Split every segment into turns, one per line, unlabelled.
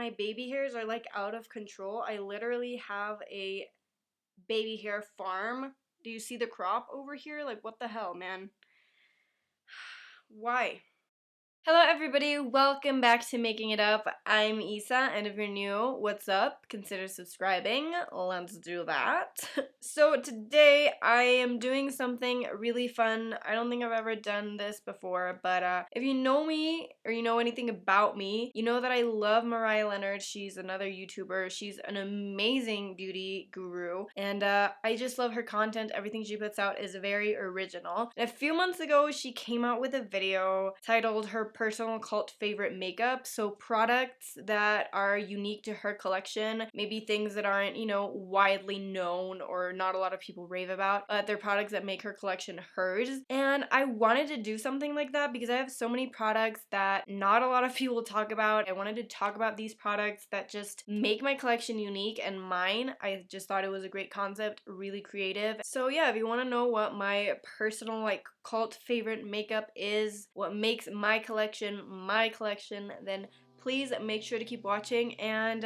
my baby hairs are like out of control. I literally have a baby hair farm. Do you see the crop over here? Like, what the hell, man? Why? Hello everybody, welcome back to Making It Up. I'm Isa, and if you're new, what's up? Consider subscribing. Let's do that. So today I am doing something really fun. I don't think I've ever done this before, but if you know me or you know anything about me, you know that I love Mariah Leonard. She's another YouTuber. She's an amazing beauty guru, and I just love her content. Everything she puts out is very original. And a few months ago, she came out with a video titled her personal cult favorite makeup, so products that are unique to her collection, maybe things that aren't, you know, widely known or not a lot of people rave about, they're products that make her collection hers. And I wanted to do something like that because I have so many products that not a lot of people talk about. I wanted to talk about these products that just make my collection unique and mine. I just thought it was a great concept, really creative. So yeah, if you want to know what my personal like cult favorite makeup is, what makes my collection, then please make sure to keep watching, and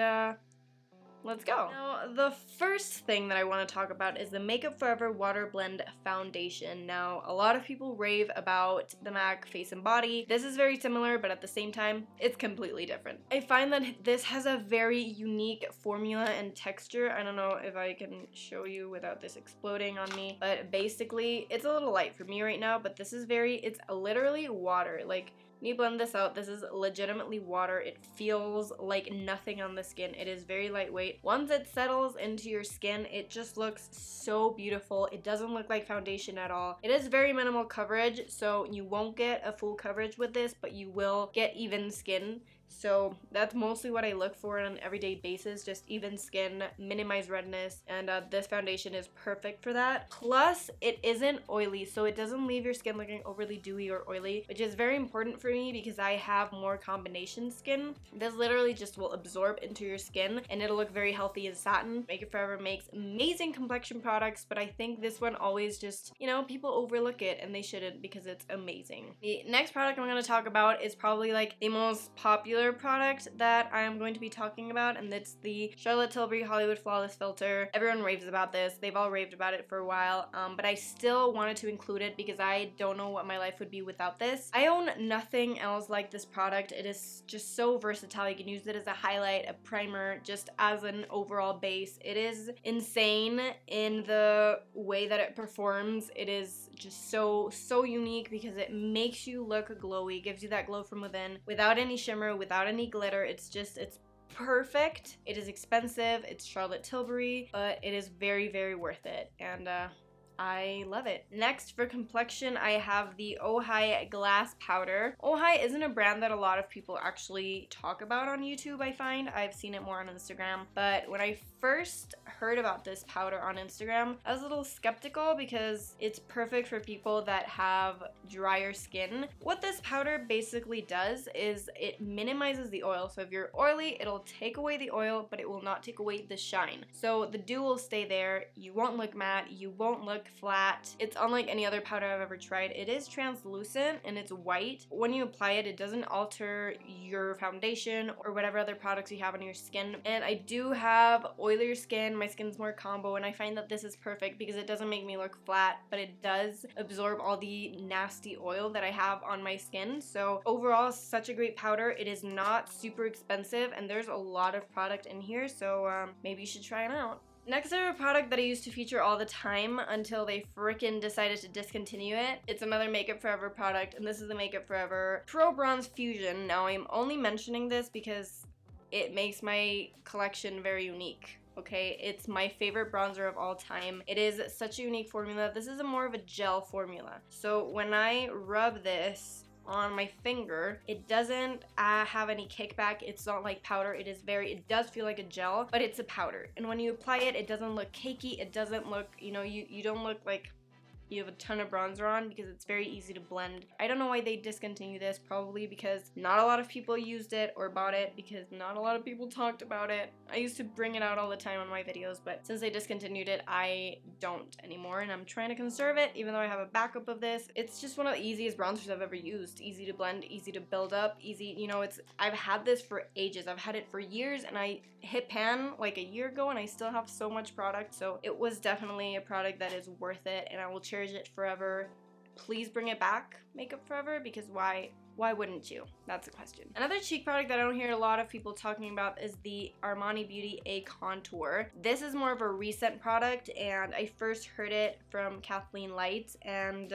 let's go. Now, the first thing that I want to talk about is the Makeup Forever Water Blend Foundation. Now, a lot of people rave about the MAC Face and Body. This is very similar, but at the same time, it's completely different. I find that this has a very unique formula and texture. I don't know if I can show you without this exploding on me, but basically, it's a little light for me right now, but this is it's literally water. Like, when you blend this out, this is legitimately water. It feels like nothing on the skin. It is very lightweight. Once it settles into your skin, it just looks so beautiful. It doesn't look like foundation at all. It is very minimal coverage, so you won't get a full coverage with this, but you will get even skin. So that's mostly what I look for on an everyday basis, just even skin, minimize redness, and this foundation is perfect for that. Plus, it isn't oily, so it doesn't leave your skin looking overly dewy or oily, which is very important for me because I have more combination skin. This literally just will absorb into your skin and it'll look very healthy and satin. Makeup Forever makes amazing complexion products, but I think this one always just, you know, people overlook it and they shouldn't because it's amazing. The next product I'm going to talk about is probably like the most popular product that I'm going to be talking about, and it's the Charlotte Tilbury Hollywood Flawless Filter. Everyone raves about this. They've all raved about it for a while, but I still wanted to include it because I don't know what my life would be without this. I own nothing else like this product. It is just so versatile. You can use it as a highlight, a primer, just as an overall base. It is insane in the way that it performs. It is just so unique because it makes you look glowy, gives you that glow from within without any shimmer, without any glitter. It's perfect. It is expensive. It's Charlotte Tilbury, but it is very worth it, and I love it. Next, for complexion, I have the Ohii Glass Powder. Ohii isn't a brand that a lot of people actually talk about on YouTube, I find. I've seen it more on Instagram, but when I first heard about this powder on Instagram, I was a little skeptical because it's perfect for people that have drier skin. What this powder basically does is it minimizes the oil. So if you're oily, it'll take away the oil, but it will not take away the shine. So the dew will stay there. You won't look matte. You won't look flat. It's unlike any other powder I've ever tried. It is translucent and it's white. When you apply it, it doesn't alter your foundation or whatever other products you have on your skin. And I do have oilier skin. My skin's more combo, and I find that this is perfect because it doesn't make me look flat, but it does absorb all the nasty oil that I have on my skin. So overall, such a great powder. It is not super expensive, and there's a lot of product in here, so maybe you should try it out. Next, I have a product that I used to feature all the time until they frickin' decided to discontinue it. It's another Makeup Forever product, and this is the Makeup Forever Pro Bronze Fusion. Now, I'm only mentioning this because it makes my collection very unique. Okay, it's my favorite bronzer of all time. It is such a unique formula. This is more of a gel formula. So when I rub this on my finger, it doesn't have any kickback. It's not like powder. It does feel like a gel, but it's a powder. And when you apply it, it doesn't look cakey. It doesn't look, you know, you don't look like you have a ton of bronzer on because it's very easy to blend. I don't know why they discontinued this, probably because not a lot of people used it or bought it because not a lot of people talked about it. I used to bring it out all the time on my videos, but since they discontinued it, I don't anymore, and I'm trying to conserve it even though I have a backup of this. It's just one of the easiest bronzers I've ever used. Easy to blend, easy to build up, easy, you know, I've had this for ages. I've had it for years, and I hit pan like a year ago and I still have so much product, so it was definitely a product that is worth it and I will cherish it forever. Please bring it back, Makeup Forever, because why wouldn't you? That's the question. Another cheek product that I don't hear a lot of people talking about is the Armani Beauty A Contour. This is more of a recent product, and I first heard it from Kathleen Lights, and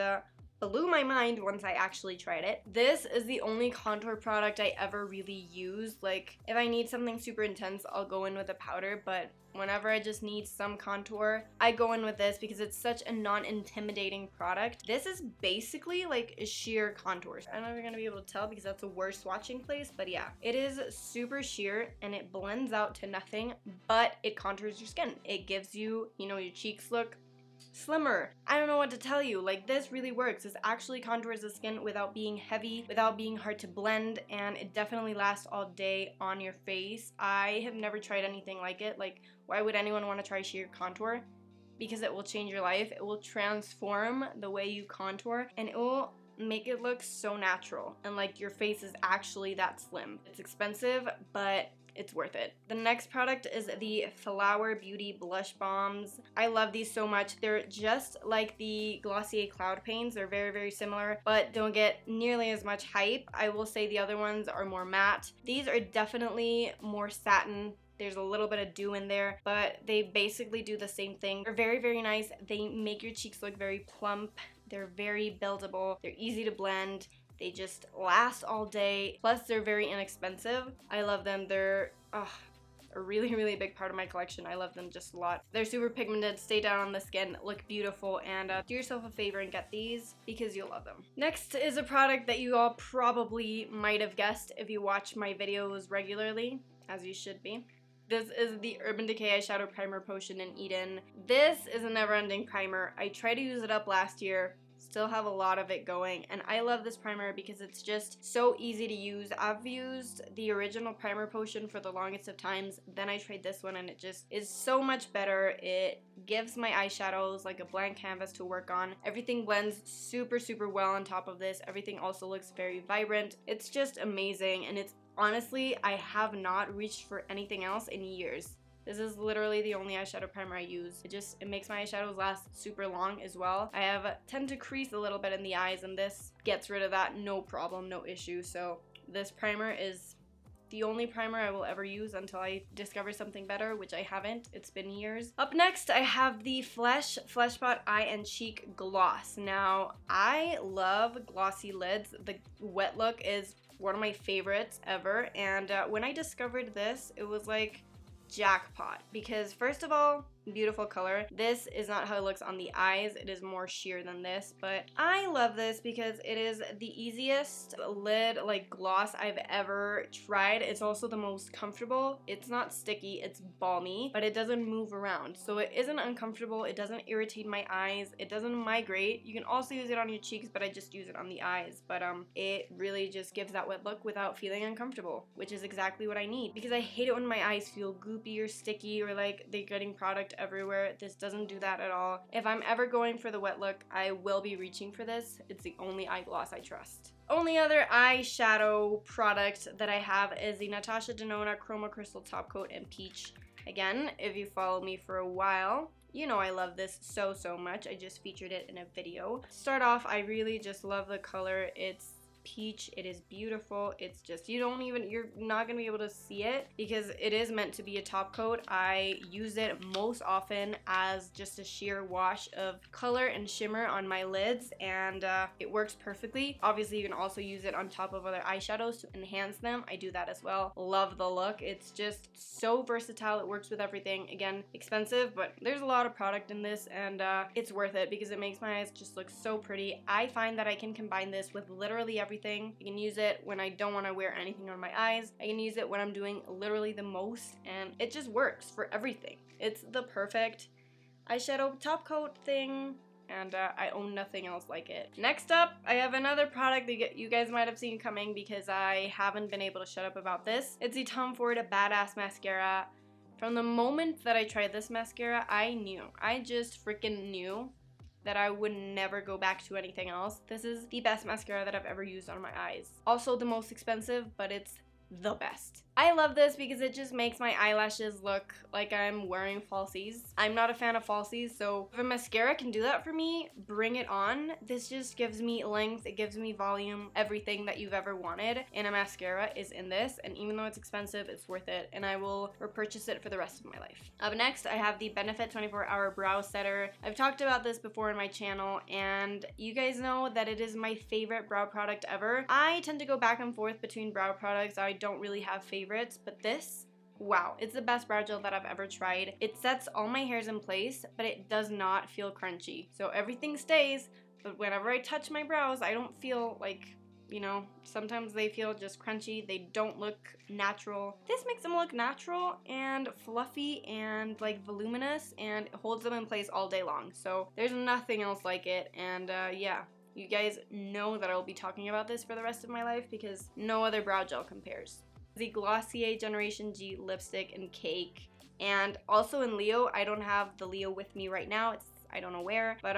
blew my mind once I actually tried it. This is the only contour product I ever really use. Like, if I need something super intense, I'll go in with a powder, but whenever I just need some contour, I go in with this because it's such a non-intimidating product. This is basically like a sheer contour. I don't know if you're gonna be able to tell because that's a worse swatching place, but yeah. It is super sheer and it blends out to nothing, but it contours your skin. It gives you, you know, your cheeks look slimmer. I don't know what to tell you. Like, this really works. This actually contours the skin without being heavy, without being hard to blend, and it definitely lasts all day on your face. I have never tried anything like it. Like, why would anyone want to try sheer contour? Because it will change your life. It will transform the way you contour, and it will make it look so natural and like your face is actually that slim. It's expensive, but it's worth it. The next product is the Flower Beauty Blush Bombs. I love these so much. They're just like the Glossier Cloud Paints. They're very, very similar, but don't get nearly as much hype. I will say the other ones are more matte. These are definitely more satin. There's a little bit of dew in there, but they basically do the same thing. They're very, very nice. They make your cheeks look very plump. They're very buildable. They're easy to blend. They just last all day. Plus, they're very inexpensive. I love them. They're a really, really big part of my collection. I love them just a lot. They're super pigmented, stay down on the skin, look beautiful, and do yourself a favor and get these because you'll love them. Next is a product that you all probably might have guessed if you watch my videos regularly, as you should be. This is the Urban Decay Eyeshadow Primer Potion in Eden. This is a never-ending primer. I tried to use it up last year. Still have a lot of it going, and I love this primer because it's just so easy to use. I've used the original primer potion for the longest of times, then I tried this one and it just is so much better. It gives my eyeshadows like a blank canvas to work on. Everything blends super, super well on top of this. Everything also looks very vibrant. It's just amazing, and it's honestly, I have not reached for anything else in years. This is literally the only eyeshadow primer I use. It makes my eyeshadows last super long as well. I tend to crease a little bit in the eyes, and this gets rid of that, no problem, no issue. So this primer is the only primer I will ever use until I discover something better, which I haven't. It's been years. Up next, I have the Fleshpot Eye and Cheek Gloss. Now, I love glossy lids. The wet look is one of my favorites ever, and when I discovered this, it was like jackpot, because first of all, beautiful color. This is not how it looks on the eyes. It is more sheer than this, but I love this because it is the easiest lid like gloss I've ever tried. It's also the most comfortable. It's not sticky, it's balmy, but it doesn't move around, so it isn't uncomfortable. It doesn't irritate my eyes. It doesn't migrate. You can also use it on your cheeks, but I just use it on the eyes. But it really just gives that wet look without feeling uncomfortable, which is exactly what I need, because I hate it when my eyes feel goopy or sticky or like they're getting product everywhere. This doesn't do that at all. If I'm ever going for the wet look, I will be reaching for this. It's the only eye gloss I trust. Only other eyeshadow product that I have is the Natasha Denona Chroma Crystal Top Coat in Peach. Again, if you follow me for a while, you know I love this so, so much. I just featured it in a video. To start off, I really just love the color. It's peach. It is beautiful. It's just, you're not gonna be able to see it because it is meant to be a top coat. I use it most often as just a sheer wash of color and shimmer on my lids, and it works perfectly. Obviously, you can also use it on top of other eyeshadows to enhance them. I do that as well. Love the look. It's just so versatile. It works with everything. Again, expensive, but there's a lot of product in this, and it's worth it because it makes my eyes just look so pretty. I find that I can combine this with literally everything. I can use it when I don't want to wear anything on my eyes. I can use it when I'm doing literally the most, and it just works for everything. It's the perfect eyeshadow top coat thing. and I own nothing else like it. Next up, I have another product that you guys might have seen coming because I haven't been able to shut up about this. It's the Tom Ford Badass Mascara. From the moment that I tried this mascara, I just freaking knew that I would never go back to anything else. This is the best mascara that I've ever used on my eyes. Also the most expensive, but it's the best. I love this because it just makes my eyelashes look like I'm wearing falsies. I'm not a fan of falsies, so if a mascara can do that for me, bring it on. This just gives me length, it gives me volume, everything that you've ever wanted, and a mascara is in this, and even though it's expensive, it's worth it, and I will repurchase it for the rest of my life. Up next, I have the Benefit 24-Hour Brow Setter. I've talked about this before in my channel, and you guys know that it is my favorite brow product ever. I tend to go back and forth between brow products. I don't really have favorites, but this, wow, it's the best brow gel that I've ever tried. It sets all my hairs in place, but it does not feel crunchy. So everything stays, but whenever I touch my brows, I don't feel like, you know, sometimes they feel just crunchy. They don't look natural. This makes them look natural and fluffy and like voluminous, and it holds them in place all day long. So there's nothing else like it, and yeah. You guys know that I'll be talking about this for the rest of my life because no other brow gel compares. The Glossier Generation G lipstick in Cake, and also in Leo. I don't have the Leo with me right now. I don't know where, but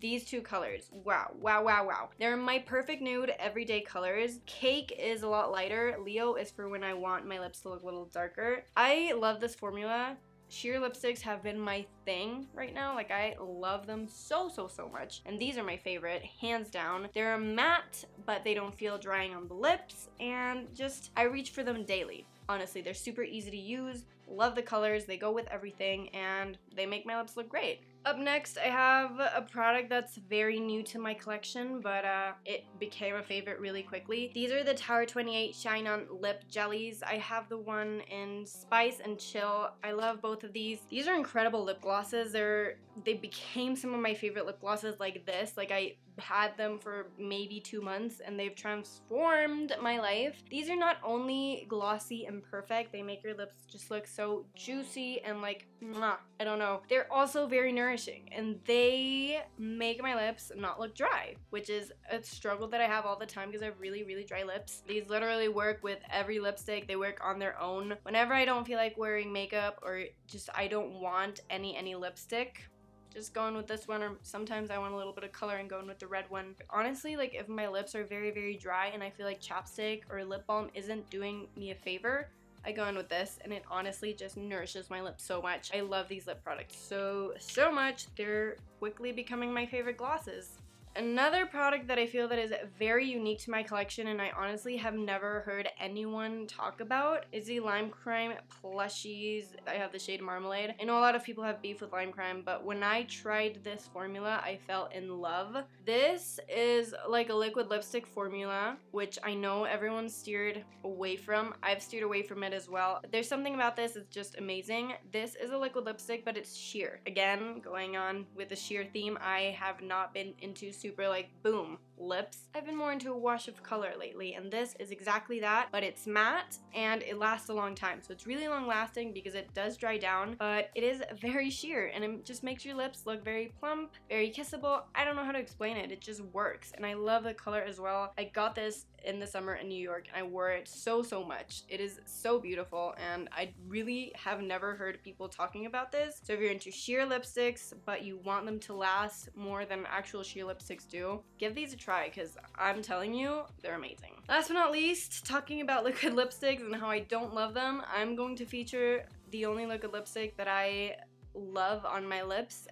these two colors, wow, wow, wow, wow. They're my perfect nude everyday colors. Cake is a lot lighter. Leo is for when I want my lips to look a little darker. I love this formula. Sheer lipsticks have been my thing right now. Like, I love them so much. And these are my favorite, hands down. They're matte, but they don't feel drying on the lips. And just, I reach for them daily. Honestly, they're super easy to use. Love the colors, they go with everything, and they make my lips look great. Up next, I have a product that's very new to my collection, but it became a favorite really quickly. These are the Tower 28 ShineOn Lip Jellies. I have the one in Spice and Chill. I love both of these. These are incredible lip glosses. They became some of my favorite lip glosses like this. Like, I had them for maybe 2 months, and they've transformed my life. These are not only glossy and perfect, they make your lips just look so juicy and like, mwah, I don't know. They're also very nourishing, and they make my lips not look dry, which is a struggle that I have all the time because I have really dry lips. These literally work with every lipstick. They work on their own. Whenever I don't feel like wearing makeup, or just I don't want any lipstick, just going with this one, or sometimes I want a little bit of color and going with the red one. Honestly, like, if my lips are very dry and I feel like chapstick or lip balm isn't doing me a favor, I go in with this, and it honestly just nourishes my lips so much. I love these lip products so much. They're quickly becoming my favorite glosses. Another product that I feel that is very unique to my collection, and I honestly have never heard anyone talk about, is the Lime Crime Plushies. I have the shade Marmalade. I know a lot of people have beef with Lime Crime, but when I tried this formula, I fell in love. This is like a liquid lipstick formula, which I know everyone steered away from. I've steered away from it as well. There's something about this, it's just amazing. This is a liquid lipstick, but it's sheer. Again, going on with the sheer theme, I have not been into super like boom lips. I've been more into a wash of color lately, and this is exactly that, but it's matte and it lasts a long time. So it's really long lasting because it does dry down, but it is very sheer, and it just makes your lips look very plump, very kissable. I don't know how to explain it. It just works, and I love the color as well. I got this in the summer in New York, and I wore it so much. It is so beautiful, and I really have never heard people talking about this. So if you're into sheer lipsticks, but you want them to last more than actual sheer lipsticks do, give these a try, because I'm telling you, they're amazing. Last but not least, talking about liquid lipsticks and how I don't love them, I'm going to feature the only liquid lipstick that I love on my lips.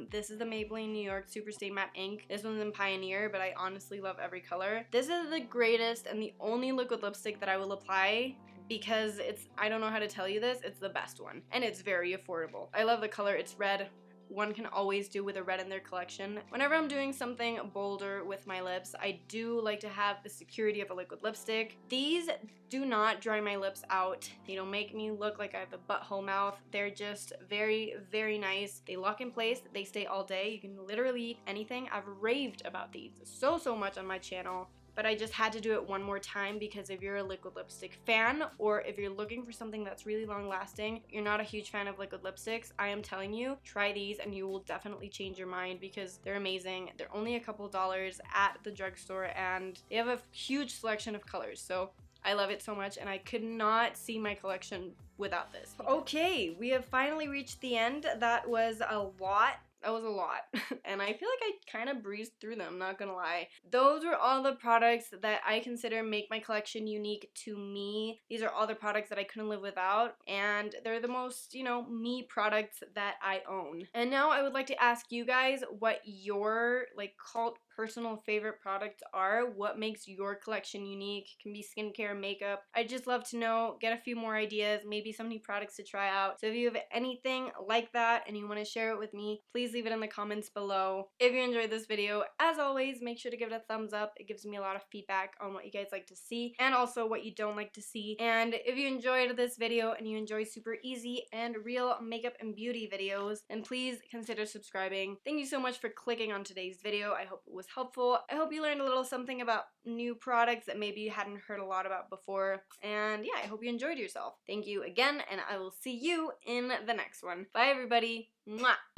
This is the Maybelline New York SuperStay Matte Ink. This one's in Pioneer, but I honestly love every color. This is the greatest and the only liquid lipstick that I will apply because it's, I don't know how to tell you this, it's the best one. And it's very affordable. I love the color, it's red. One can always do with a red in their collection. Whenever I'm doing something bolder with my lips, I do like to have the security of a liquid lipstick. These do not dry my lips out. They don't make me look like I have a butthole mouth. They're just very nice. They lock in place. They stay all day. You can literally eat anything. I've raved about these so much on my channel. but I just had to do it one more time because if you're a liquid lipstick fan, or if you're looking for something that's really long lasting, you're not a huge fan of liquid lipsticks, I am telling you, try these and you will definitely change your mind because they're amazing. They're only a couple dollars at the drugstore and they have a huge selection of colors. So I love it so much and I could not see my collection without this. Okay, we have finally reached the end. That was a lot. That was a lot. And I feel like I kind of breezed through them, not gonna lie. Those were all the products that I consider make my collection unique to me. These are all the products that I couldn't live without. And they're the most, you know, me products that I own. And now I would like to ask you guys what your, like, cult personal favorite products are. What makes your collection unique? It can be skincare, makeup. I'd just love to know, get a few more ideas, maybe some new products to try out. So if you have anything like that and you want to share it with me, please leave it in the comments below. If you enjoyed this video, as always, make sure to give it a thumbs up. It gives me a lot of feedback on what you guys like to see and also what you don't like to see. And if you enjoyed this video and you enjoy super easy and real makeup and beauty videos, then please consider subscribing. Thank you so much for clicking on today's video. I hope it was helpful. I hope you learned a little something about new products that maybe you hadn't heard a lot about before. And yeah, I hope you enjoyed yourself. Thank you again, and I will see you in the next one. Bye, everybody. Mwah.